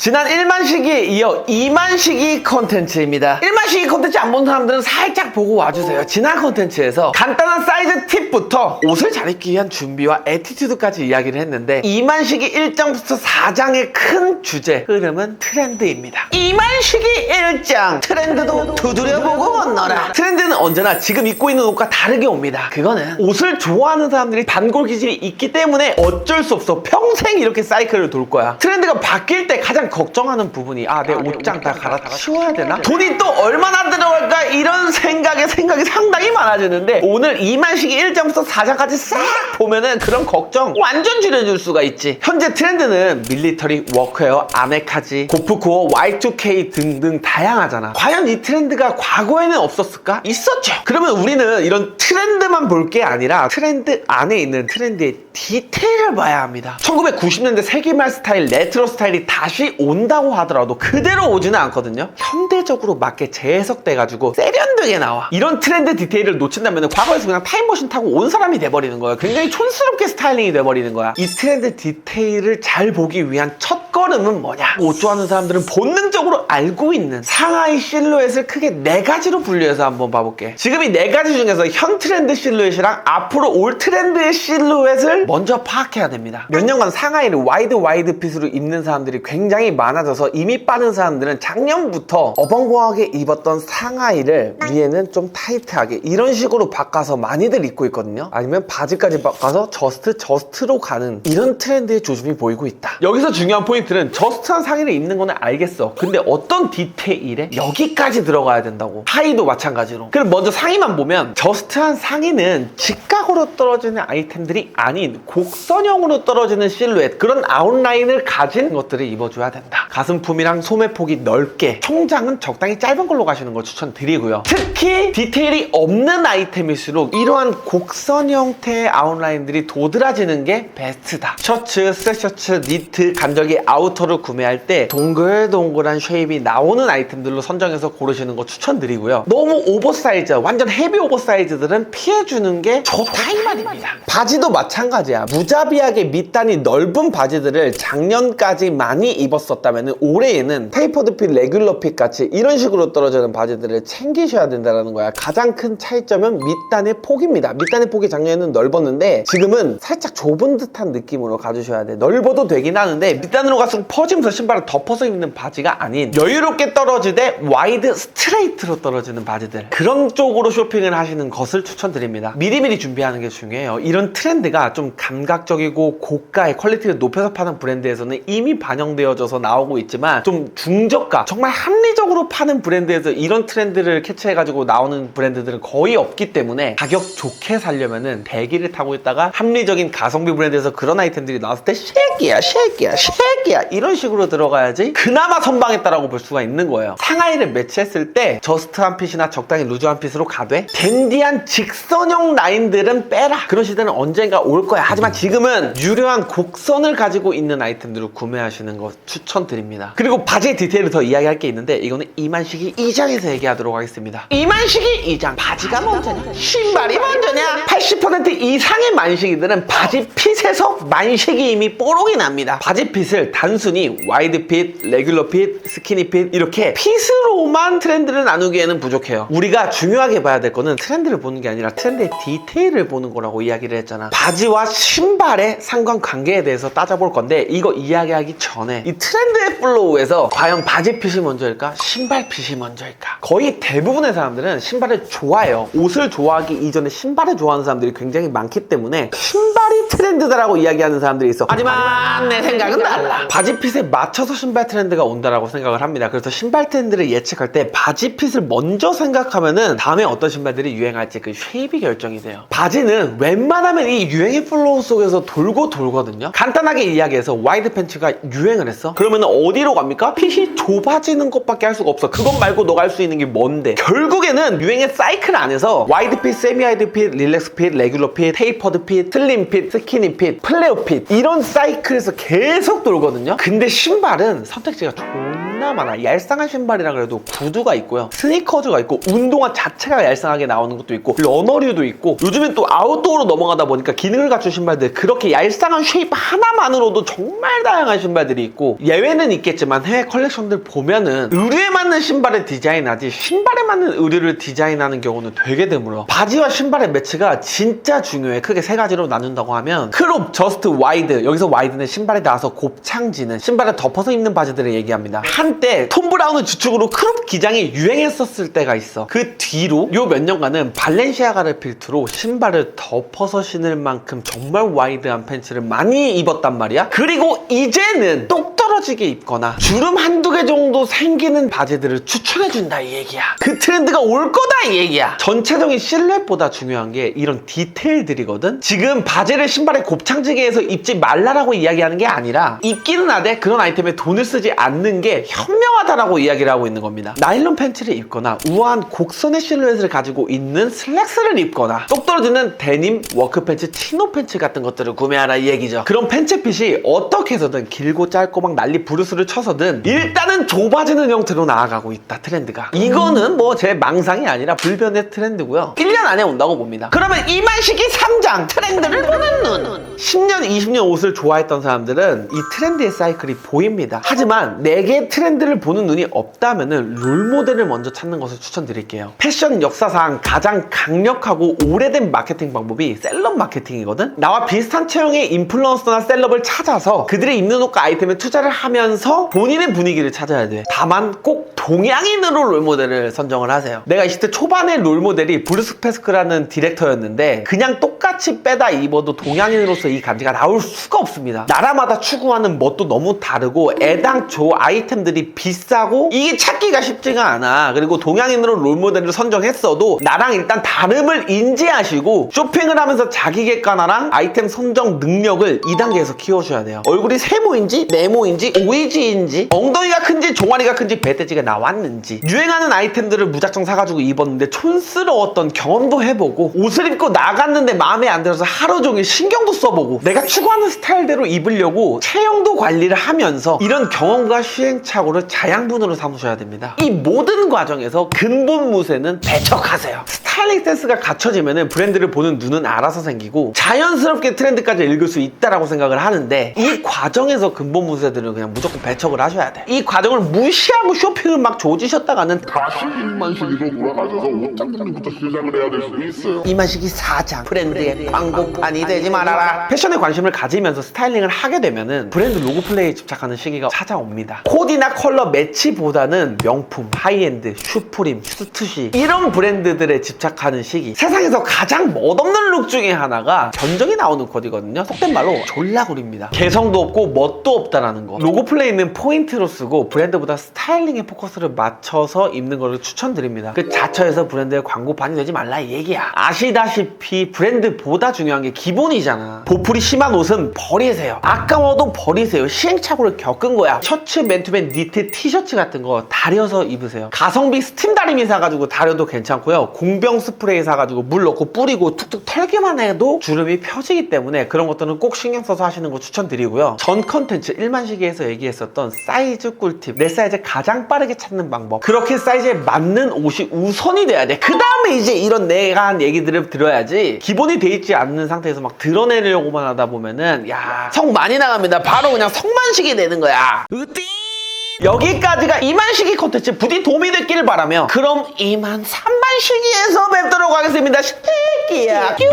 지난 1만 시기에 이어 2만 시기 콘텐츠입니다. 1만 시기 콘텐츠 안 본 사람들은 살짝 보고 와주세요. 지난 콘텐츠에서 간단한 사이즈 팁부터 옷을 잘 입기 위한 준비와 애티튜드까지 이야기를 했는데 2만 시기 1장부터 4장의 큰 주제 흐름은 트렌드입니다. 2만 시기 1장 트렌드도 두드려보고 건너라. 트렌드는 언제나 지금 입고 있는 옷과 다르게 옵니다. 그거는 옷을 좋아하는 사람들이 반골 기질이 있기 때문에 어쩔 수 없어 평생 이렇게 사이클을 돌 거야. 트렌드가 바뀔 때 가장 걱정하는 부분이 내 옷장 다 갈아치워야 되나? 돈이 또 얼마나 들어갈까? 이런 생각이 상당히 많아지는데 오늘 2만 시기 1장부터 4장까지 싹 보면은 그런 걱정 완전 줄여줄 수가 있지. 현재 트렌드는 밀리터리, 워크웨어, 아메카지, 고프코어, Y2K 등등 다양하잖아. 과연 이 트렌드가 과거에는 없었을까? 있었죠. 그러면 우리는 이런 트렌드만 볼 게 아니라 트렌드 안에 있는 트렌드의 디테일을 봐야 합니다. 1990년대 세기말 스타일, 레트로 스타일이 다시 온다고 하더라도 그대로 오지는 않거든요. 현대적으로 맞게 재해석돼가지고 세련되게 나와. 이런 트렌드 디테일을 놓친다면 과거에서 그냥 타임머신 타고 온 사람이 돼버리는 거야. 굉장히 촌스럽게 스타일링이 돼버리는 거야. 이 트렌드 디테일을 잘 보기 위한 첫 걸음은 뭐냐? 옷 좋아하는 사람들은 본능적으로 알고 있는 상하이 실루엣을 크게 4가지로 분류해서 한번 봐볼게. 지금 이 4가지 중에서 현 트렌드 실루엣이랑 앞으로 올 트렌드의 실루엣을 먼저 파악해야 됩니다. 몇 년간 상하이를 와이드 핏으로 입는 사람들이 굉장히 많아져서 이미 빠른 사람들은 작년부터 어벙벙하게 입었던 상하이를 위에는 좀 타이트하게 이런 식으로 바꿔서 많이들 입고 있거든요. 아니면 바지까지 바꿔서 저스트로 가는 이런 트렌드의 조짐이 보이고 있다. 여기서 중요한 포인트는 저스트한 상의를 입는 거는 알겠어. 근데 어떤 디테일에 여기까지 들어가야 된다고. 하의도 마찬가지로. 그럼 먼저 상의만 보면 저스트한 상의는 직각으로 떨어지는 아이템들이 아닌 곡선형으로 떨어지는 실루엣, 그런 아웃라인을 가진 것들을 입어줘야 된다. 가슴품이랑 소매폭이 넓게, 총장은 적당히 짧은 걸로 가시는 걸 추천드리고요. 특히 디테일이 없는 아이템일수록 이러한 곡선 형태의 아웃라인들이 도드라지는 게 베스트다. 셔츠, 스웨셔츠, 니트, 간절기, 아우터를 구매할 때 동글동글한 쉐입이 나오는 아이템들로 선정해서 고르시는 거 추천드리고요. 너무 오버사이즈, 완전 헤비 오버사이즈들은 피해주는 게 좋다 이 말입니다. 바지도 마찬가지야. 무자비하게 밑단이 넓은 바지들을 작년까지 많이 입었었다면 올해에는 테이퍼드 핏, 레귤러 핏 같이 이런 식으로 떨어지는 바지들을 챙기셔야 된다는 거야. 가장 큰 차이점은 밑단의 폭입니다. 밑단의 폭이 작년에는 넓었는데 지금은 살짝 좁은 듯한 느낌으로 가주셔야 돼. 넓어도 되긴 하는데 밑단으로 갈수록 퍼지면서 신발을 덮어서 입는 바지가 아닌 여유롭게 떨어지되 와이드 스트레이트로 떨어지는 바지들, 그런 쪽으로 쇼핑을 하시는 것을 추천드립니다. 미리미리 준비하는 게 중요해요. 이런 트렌드가 좀 감각적이고 고가의 퀄리티를 높여서 파는 브랜드에서는 이미 반영되어져서 나오고 있지만 좀 중저가, 정말 합리적으로 파는 브랜드에서 이런 트렌드를 캐치해가지고 나오는 브랜드들은 거의 없기 때문에 가격 좋게 살려면은 대기를 타고 있다가 합리적인 가성비 브랜드에서 그런 아이템들이 나왔을 때 쉐이키야 이런 식으로 들어가야지 그나마 선방했다라고 볼 수가 있는 거예요. 상하이를 매치했을 때 저스트한 핏이나 적당히 루즈한 핏으로 가되 댄디한 직선형 라인들은 빼라. 그런 시대는 언젠가 올 거야. 하지만 지금은 유려한 곡선을 가지고 있는 아이템들을 구매하시는 거 추천드립니다. 그리고 바지의 디테일을 더 이야기할 게 있는데 이거는 2만 시기 2장에서 얘기하도록 하겠습니다. 2만 시기 2장, 바지가 먼저냐 신발이 먼저냐? 80% 이상의 만시기들은 바지 핏에서 만식이 이미 뽀록이 납니다. 바지 핏을 단순히 와이드 핏, 레귤러 핏, 스키니 핏 이렇게 핏으로만 트렌드를 나누기에는 부족해요. 우리가 중요하게 봐야 될 거는 트렌드를 보는 게 아니라 트렌드의 디테일을 보는 거라고 이야기를 했잖아. 바지와 신발의 상관관계에 대해서 따져볼 건데 이거 이야기하기 전에 이 트렌드의 플로우에서 과연 바지 핏이 먼저일까? 신발 핏이 먼저일까? 거의 대부분의 사람들은 신발을 좋아해요. 옷을 좋아하기 이전에 신발을 좋아하는 사람들이 굉장히 많기 때문에 신발이 트렌드다라고 이야기하는 사람들이 있어. 하지만 내 생각은 달라. 바지 핏에 맞춰서 신발 트렌드가 온다라고 생각을 합니다. 그래서 신발 트렌드를 예측할 때 바지 핏을 먼저 생각하면은 다음에 어떤 신발들이 유행할지 그 쉐입이 결정이 돼요. 바지는 웬만하면 이 유행의 플로우 속에서 돌고 돌거든요. 간단하게 이야기해서 와이드 팬츠가 유행을 했어? 그러면 어디로 갑니까? 핏이 좁아지는 것밖에 할 수가 없어. 그것 말고 너가 할 수 있는 게 뭔데? 결국에는 유행의 사이클 안에서 와이드 핏, 세미 와이드 핏, 릴렉스 핏, 레귤러 핏, 테이퍼드 핏, 슬림 핏, 스키니 핏, 플레어 핏 이런 사이클에서 계속 돌거든요. 근데 신발은 선택지가 존나 많아. 얄쌍한 신발이라 그래도 구두가 있고요, 스니커즈가 있고, 운동화 자체가 얄쌍하게 나오는 것도 있고, 러너류도 있고, 요즘엔 또 아웃도어로 넘어가다 보니까 기능을 갖춘 맞춤 신발들, 그렇게 얄쌍한 쉐입 하나만으로도 정말 다양한 신발들이 있고, 예외는 있겠지만 해외 컬렉션들 보면은 의류에 맞는 신발을 디자인하지 신발에 맞는 의류를 디자인하는 경우는 되게 드물어. 바지와 신발의 매치가 진짜 중요해. 크게 세 가지로 나눈다고 하면 크롭, 저스트, 와이드. 여기서 와이드는 신발에 닿아서 곱창지는 신발을 덮어서 입는 바지들을 얘기합니다. 한때 톰 브라운은 주축으로 크롭 기장이 유행했었을 때가 있어. 그 뒤로 요 몇 년간은 발렌시아가를 필두로 신발을 덮어서 신을 만큼 정말 와이드한 팬츠를 많이 입었단 말이야. 그리고 이제는 똑 떨어지게 입거나 주름 한두 개 정도 생기는 바지들을 추천해준다 이 얘기야. 그 트렌드가 올 거다 이 얘기야. 전체적인 실루엣보다 중요한 게 이런 디테일들이거든. 지금 바지를 신발에 곱창지게 해서 입지 말라라고 이야기하는 게 아니라 입기는 하되 그런 아이템에 돈을 쓰지 않는 게 현명하다라고 이야기를 하고 있는 겁니다. 나일론 팬츠를 입거나 우아한 곡선의 실루엣을 가지고 있는 슬랙스를 입거나 똑 떨어지는 데님, 워크팬츠, 치노 팬츠 같은 것들을 구매하라 이 얘기죠. 그런 팬츠 핏이 어떻게 해서든 길고 짧고 막 난리 부르스를 쳐서든 일단은 좁아지는 형태로 나아가고 있다 트렌드가. 이거는 뭐 제 망상이 아니라 불변의 트렌드고요. 1년 안에 온다고 봅니다. 그러면 이만식이 3장 트렌드를 보는 눈. 10년, 20년 옷을 좋아했던 사람들은 이 트렌드의 사이클이 보입니다. 하지만 내게 트렌드를 보는 눈이 없다면은 롤모델을 먼저 찾는 것을 추천드릴게요. 패션 역사상 가장 강력하고 오래된 마케팅 방법이 셀럽 마케팅이거든. 나와 비슷한 체형의 인플루언서나 셀럽을 찾아서 그들의 입는 옷과 아이템에 투자를 하면서 본인의 분위기를 찾아야 돼. 다만 꼭 동양인으로 롤모델을 선정을 하세요. 내가 20대 초반의 롤모델이 브루스 패스크라는 디렉터였는데 그냥 똑같이 빼다 입어도 동양인으로서 이 감지가 나올 수가 없습니다. 나라마다 추구하는 멋도 너무 다르고 애당초 아이템들이 비싸고 이게 찾기가 쉽지가 않아. 그리고 동양인으로 롤모델을 선정했어도 나랑 일단 다름을 인지하시고 쇼핑을 하면서 자기 객관화랑 아이템 선정 능력을 2단계에서 키워줘야 돼요. 얼굴이 세모인지 네모인지 오이지인지 엉덩이가 큰지 종아리가 큰지 배돼지가 나왔는지 유행하는 아이템들을 무작정 사가지고 입었는데 촌스러웠던 경험도 해보고 옷을 입고 나갔는데 마음에 안 들어서 하루 종일 신경도 써보고 내가 추구하는 스타일대로 입으려고 체형도 관리를 하면서 이런 경험과 시행착오를 자양분으로 삼으셔야 됩니다. 이 모든 과정에서 근본 무쇠는 배척하세요. 스타일링 센스가 갖춰지면 브랜드를 보는 눈은 알아서 생기고 자연스럽게 트렌드까지 읽을 수 있다라고 생각을 하는데 이 과정에서 근본 무쇠들은 그냥 무조건 배척을 하셔야 돼. 이 과정을 무시하고 쇼핑을 막 조지셨다가는 다시 이만식으로 돌아가셔서 옷장부터 시작을 해야 될 수 있어요. 이만식이 4장 브랜드의 광고판이 되지 말아라. 패션에 관심을 가지면서 스타일링을 하게 되면은 브랜드 로고 플레이에 집착하는 시기가 찾아옵니다. 코디나 컬러 매치보다는 명품, 하이엔드, 슈프림, 스투시 이런 브랜드들에 집착하는 시기. 세상에서 가장 멋없는 룩 중에 하나가 견적이 나오는 코디거든요. 속된 말로 졸라구리입니다. 개성도 없고 멋도 없다라는 거. 로고 플레이는 포인트로 쓰고 브랜드보다 스타일링에 포커스를 맞춰서 입는 거를 추천드립니다. 그 자처에서 브랜드의 광고판이 되지 말라 이 얘기야. 아시다시피 브랜드보다 중요한 게 기본이잖아. 보풀이 심한 옷은 버리세요. 아까워도 버리세요. 시행착오를 겪은 거야. 셔츠, 맨투맨, 니트, 티셔츠 같은 거 다려서 입으세요. 가성비 스팀 다리미 사가지고 다려도 괜찮고요. 공병 스프레이 사가지고 물 넣고 뿌리고 툭툭 털기만 해도 주름이 펴지기 때문에 그런 것들은 꼭 신경 써서 하시는 거 추천드리고요. 전 컨텐츠 1만시기에서 얘기했었던 사이즈 꿀팁, 내 사이즈 가장 빠르게 찾는 방법, 그렇게 사이즈에 맞는 옷이 우선이 돼야 돼. 그 다음에 이제 이런 내가 한 얘기들을 들어야지 기본이 돼 있지 않는 상태에서 막 드러내려고만 하다 보면은 야, 성 많이 나갑니다. 바로 그냥 성만식이 되는 거야. 으띠! 여기까지가 이만식이 콘텐츠 부디 도움이 됐기를 바라며 그럼 이만 3만식이에서 뵙도록 하겠습니다. 새끼야. 뀨!